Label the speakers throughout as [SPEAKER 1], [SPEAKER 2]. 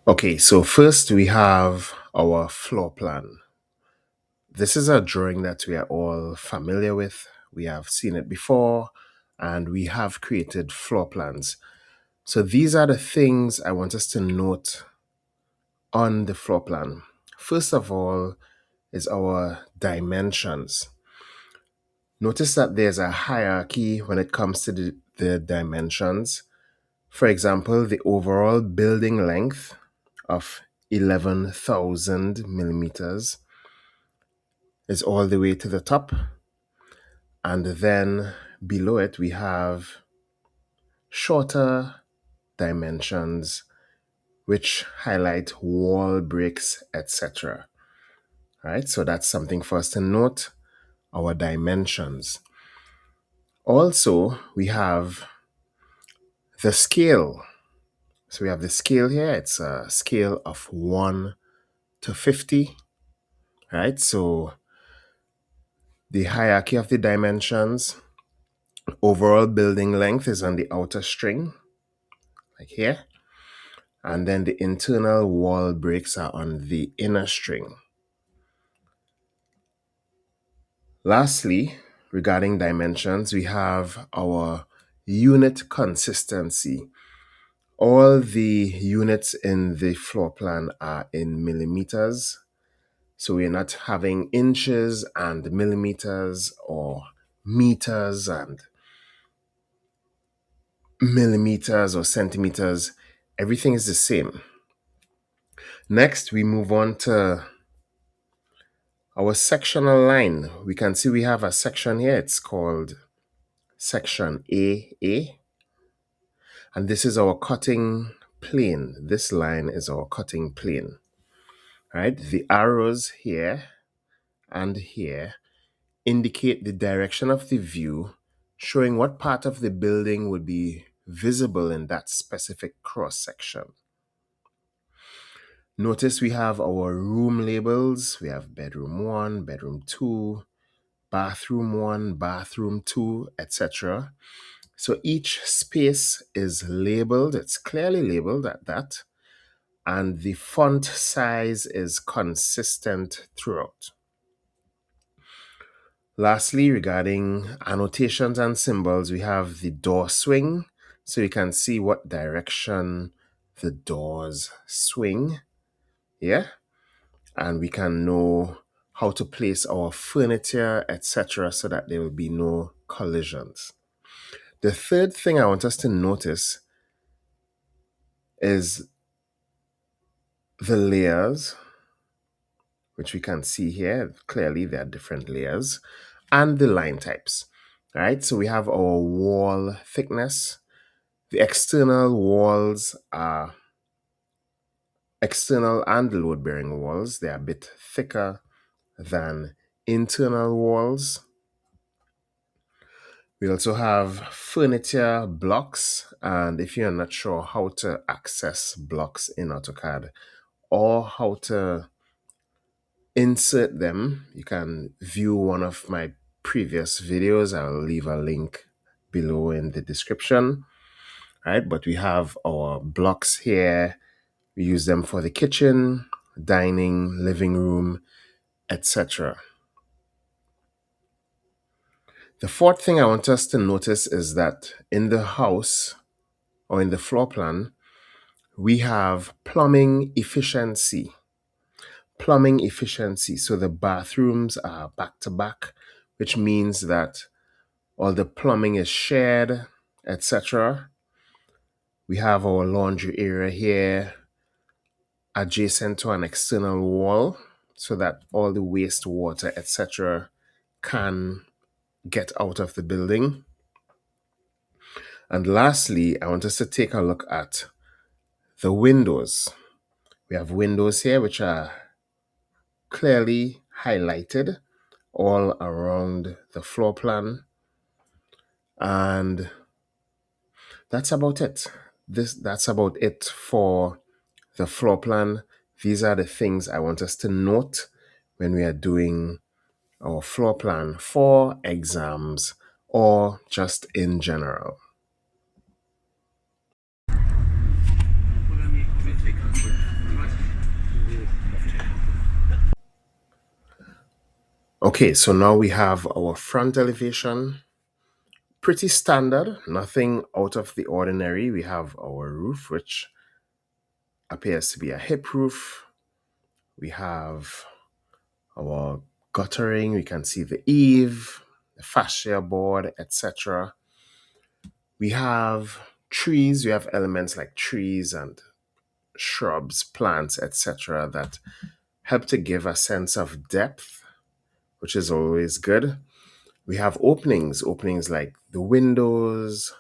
[SPEAKER 1] Okay, so first we have our floor plan. This is a drawing that we are all familiar with. We have seen it before and we have created floor plans. So these are the things I want us to note on the floor plan. First of all is our dimensions. Notice that there's a hierarchy when it comes to the dimensions. For example, the overall building length of 11,000 millimeters is all the way to the top. And then below it, we have shorter dimensions, which highlight wall breaks, etc. Right? So that's something for us to note, our dimensions. Also, we have the scale. So we have the scale here. It's a scale of 1 to 50, right? So the hierarchy of the dimensions, overall building length is on the outer string, like here. And then the internal wall breaks are on the inner string. Lastly, regarding dimensions, we have our unit consistency. All the units in the floor plan are in millimeters. So we're not having inches and millimeters or meters and millimeters or centimeters. Everything is the same. Next, we move on to our sectional line. We can see we have a section here. It's called section AA. And this is our cutting plane. This line is our cutting plane, right? The arrows here and here indicate the direction of the view, showing what part of the building would be visible in that specific cross section. Notice we have our room labels. We have bedroom 1, bedroom 2, bathroom 1, bathroom 2, etc. So each space is labeled. It's clearly labeled at that. And the font size is consistent throughout. Lastly, regarding annotations and symbols, we have the door swing. So you can see what direction the doors swing. Yeah. And we can know how to place our furniture, etc., so that there will be no collisions. The third thing I want us to notice is the layers, which we can see here. Clearly, there are different layers, and the line types. All right, so we have our wall thickness. The external walls are external and load-bearing walls. They are a bit thicker than internal walls. We also have furniture blocks, and if you're not sure how to access blocks in AutoCAD or how to insert them, you can view one of my previous videos. I'll leave a link below in the description. Right, but we have our blocks here. We use them for the kitchen, dining, living room, etc. The fourth thing I want us to notice is that in the house or in the floor plan, we have plumbing efficiency. Plumbing efficiency. So the bathrooms are back to back, which means that all the plumbing is shared, etc. We have our laundry area here adjacent to an external wall so that all the wastewater, etc., can get out of the building. And lastly, I want us to take a look at the windows. We have windows here which are clearly highlighted all around the floor plan. And that's about it. That's about it for the floor plan. These are the things I want us to note when we are doing our floor plan for exams or just in general. Okay, so now we have our front elevation. Pretty standard, nothing out of the ordinary. We have our roof, which appears to be a hip roof. We have our guttering. We can see the eave, the fascia board, etc. We have trees. We have elements like trees and shrubs, plants, etc. that help to give a sense of depth, which is always good. We have openings like the windows,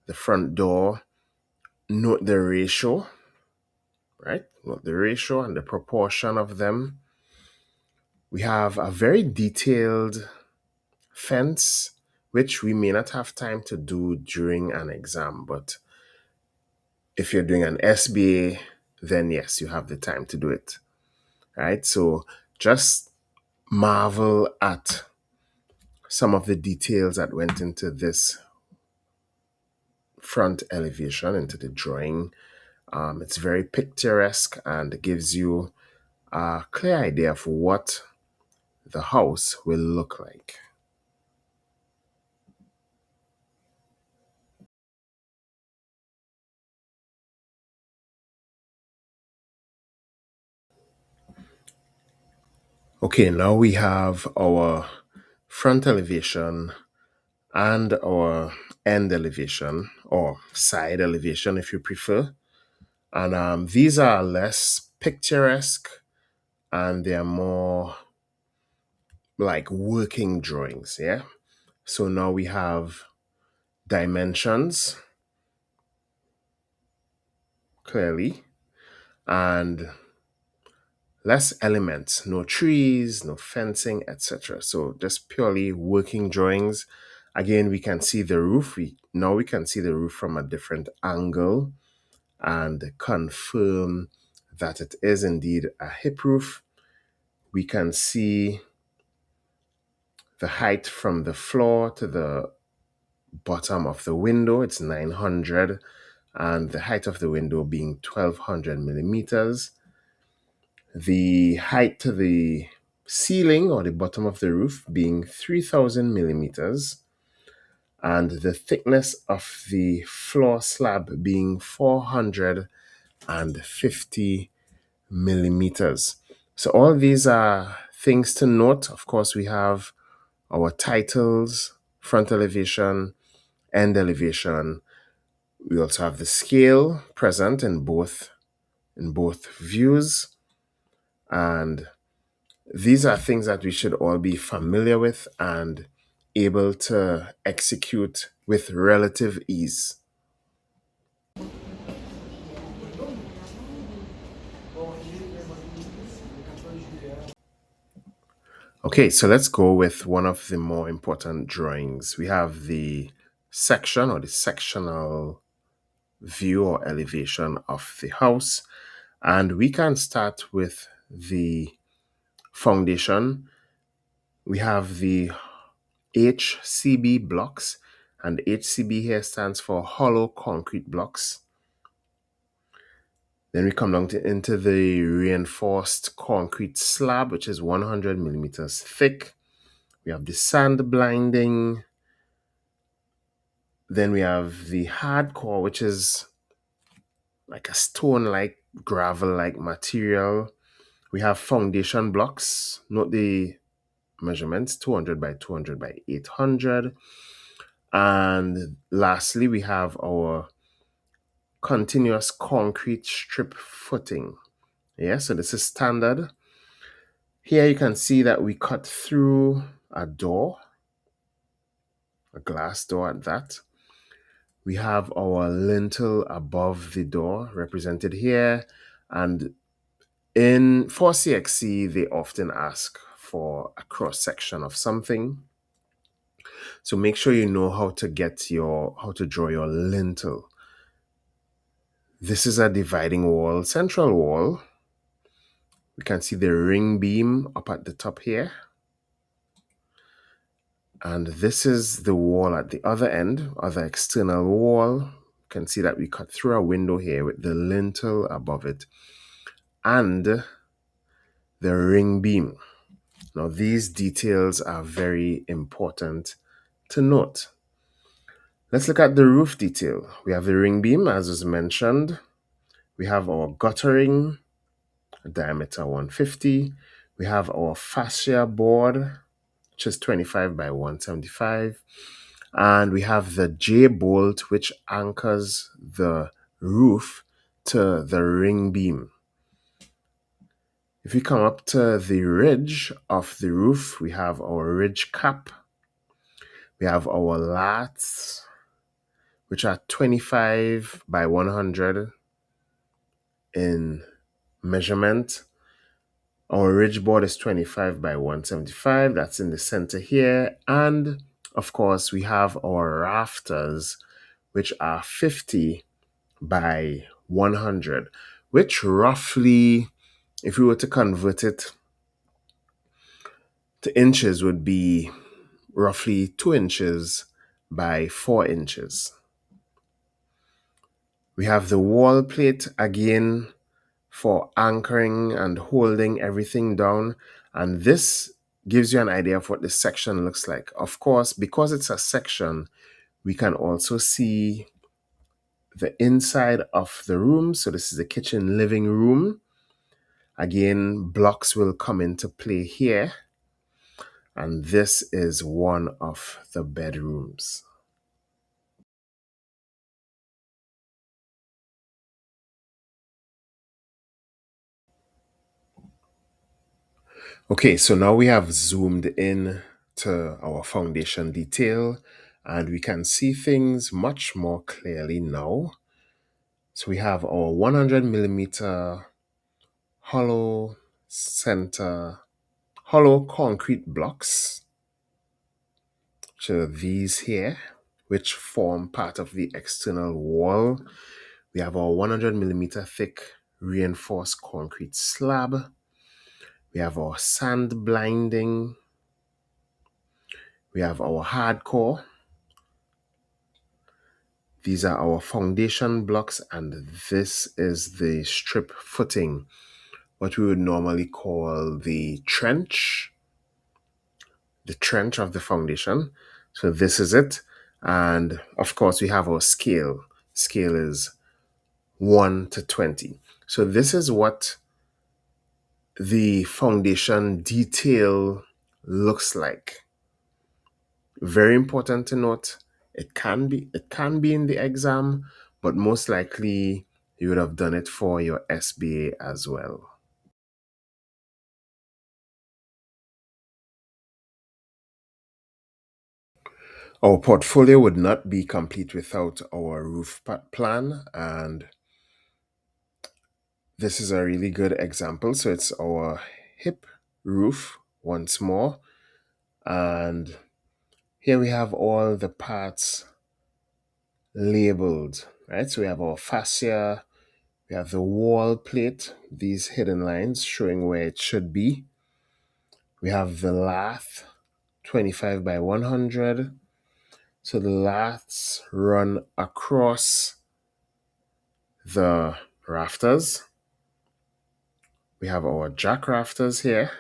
[SPEAKER 1] the front door. Note the ratio, right? Note the ratio and the proportion of them. We have a very detailed fence, which we may not have time to do during an exam, but if you're doing an SBA, then yes, you have the time to do it, right? So just marvel at some of the details that went into this front elevation, into the drawing. It's very picturesque and gives you a clear idea of what the house will look like. Okay, now we have our front elevation and our end elevation, or side elevation if you prefer. And these are less picturesque and they are more like working drawings, yeah? So now we have dimensions clearly and less elements, no trees, no fencing, etc. So just purely working drawings. Again, we can see the roof. Now we can see the roof from a different angle and confirm that it is indeed a hip roof. We can see the height from the floor to the bottom of the window. It's 900, and the height of the window being 1200 millimeters. The height to the ceiling or the bottom of the roof being 3000 millimeters, and the thickness of the floor slab being 450 millimeters. So all these are things to note. Of course, we have our titles, front elevation, end elevation. We also have the scale present in both views, and these are things that we should all be familiar with and able to execute with relative ease. Okay, so let's go with one of the more important drawings. We have the section or the sectional view or elevation of the house. And we can start with the foundation. We have the HCB blocks, and HCB here stands for hollow concrete blocks. Then we come down into the reinforced concrete slab, which is 100 millimeters thick. We have the sand blinding. Then we have the hardcore, which is like a stone-like, gravel-like material. We have foundation blocks. Note the measurements, 200 by 200 by 800. And lastly, we have our continuous concrete strip footing. Yeah, so this is standard. Here you can see that we cut through a door, a glass door at that. We have our lintel above the door represented here. And for CXC, they often ask for a cross section of something. So make sure you know how to draw your lintel. This is a dividing wall, central wall. We can see the ring beam up at the top here. And this is the wall at the other end, other external wall. You can see that we cut through a window here with the lintel above it and the ring beam. Now, these details are very important to note. Let's look at the roof detail. We have the ring beam, as was mentioned. We have our guttering, diameter 150. We have our fascia board, which is 25 by 175. And we have the J bolt, which anchors the roof to the ring beam. If we come up to the ridge of the roof, we have our ridge cap. We have our lats, which are 25 by 100 in measurement. Our ridge board is 25 by 175. That's in the center here. And of course, we have our rafters, which are 50 by 100, which roughly, if we were to convert it to inches, would be roughly 2 inches by 4 inches. We have the wall plate again for anchoring and holding everything down. And this gives you an idea of what the section looks like. Of course, because it's a section, we can also see the inside of the room. So this is the kitchen living room. Again, blocks will come into play here. And this is one of the bedrooms. Okay, so now we have zoomed in to our foundation detail and we can see things much more clearly now. So we have our 100 millimeter hollow concrete blocks, which are these here, which form part of the external wall. We have our 100 millimeter thick reinforced concrete slab. We have our sand blinding. We have our hardcore. These are our foundation blocks, and this is the strip footing, what we would normally call the trench of the foundation. So this is it. And of course, we have our scale. Scale is 1 to 20. So this is what the foundation detail looks like. Very important to note. It can be in the exam, but most likely you would have done it for your SBA as well. Our portfolio would not be complete without our roof plan, and this is a really good example. So it's our hip roof once more, and here we have all the parts labeled, right? So we have our fascia, we have the wall plate, these hidden lines showing where it should be. We have the lath, 25 by 100. So the laths run across the rafters. We have our jack rafters here,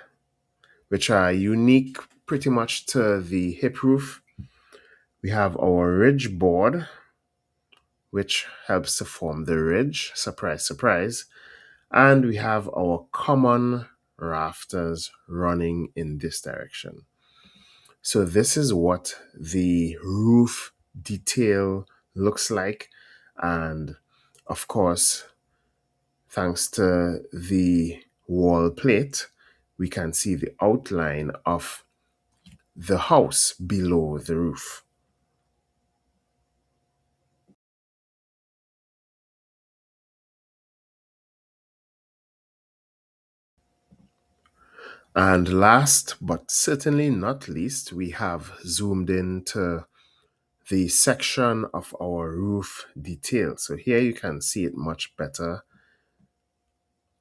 [SPEAKER 1] which are unique pretty much to the hip roof. We have our ridge board, which helps to form the ridge. Surprise, surprise. And we have our common rafters running in this direction. So this is what the roof detail looks like. And of course, thanks to the wall plate, we can see the outline of the house below the roof. And last but certainly not least, we have zoomed into the section of our roof detail. So here you can see it much better.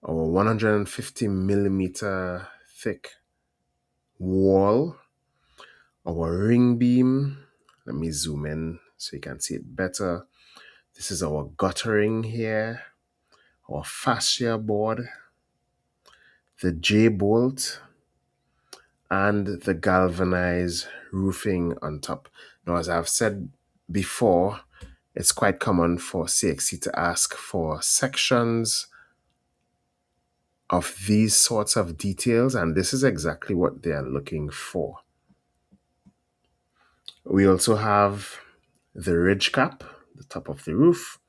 [SPEAKER 1] Our 150 millimeter thick wall, our ring beam. Let me zoom in so you can see it better. This is our guttering here, our fascia board, the J bolt, and the galvanized roofing on top. Now, as I've said before, it's quite common for CXC to ask for sections of these sorts of details, and this is exactly what they're looking for. We also have the ridge cap, the top of the roof,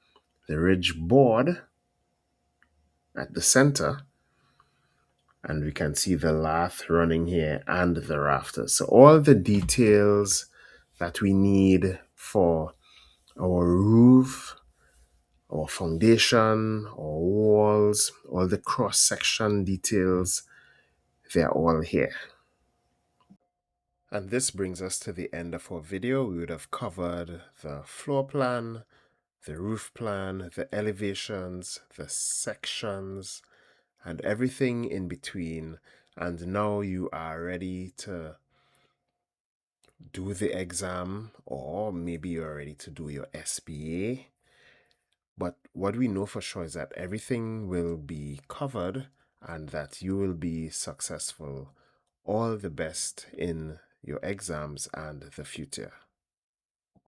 [SPEAKER 1] the ridge board at the center, and we can see the lath running here and the rafters. So all the details that we need for our roof, our foundation, our walls, all the cross-section details, they're all here. And this brings us to the end of our video. We would have covered the floor plan, the roof plan, the elevations, the sections, and everything in between. And now you are ready to do the exam, or maybe you're ready to do your SBA. But what we know for sure is that everything will be covered and that you will be successful. All the best in your exams and the future.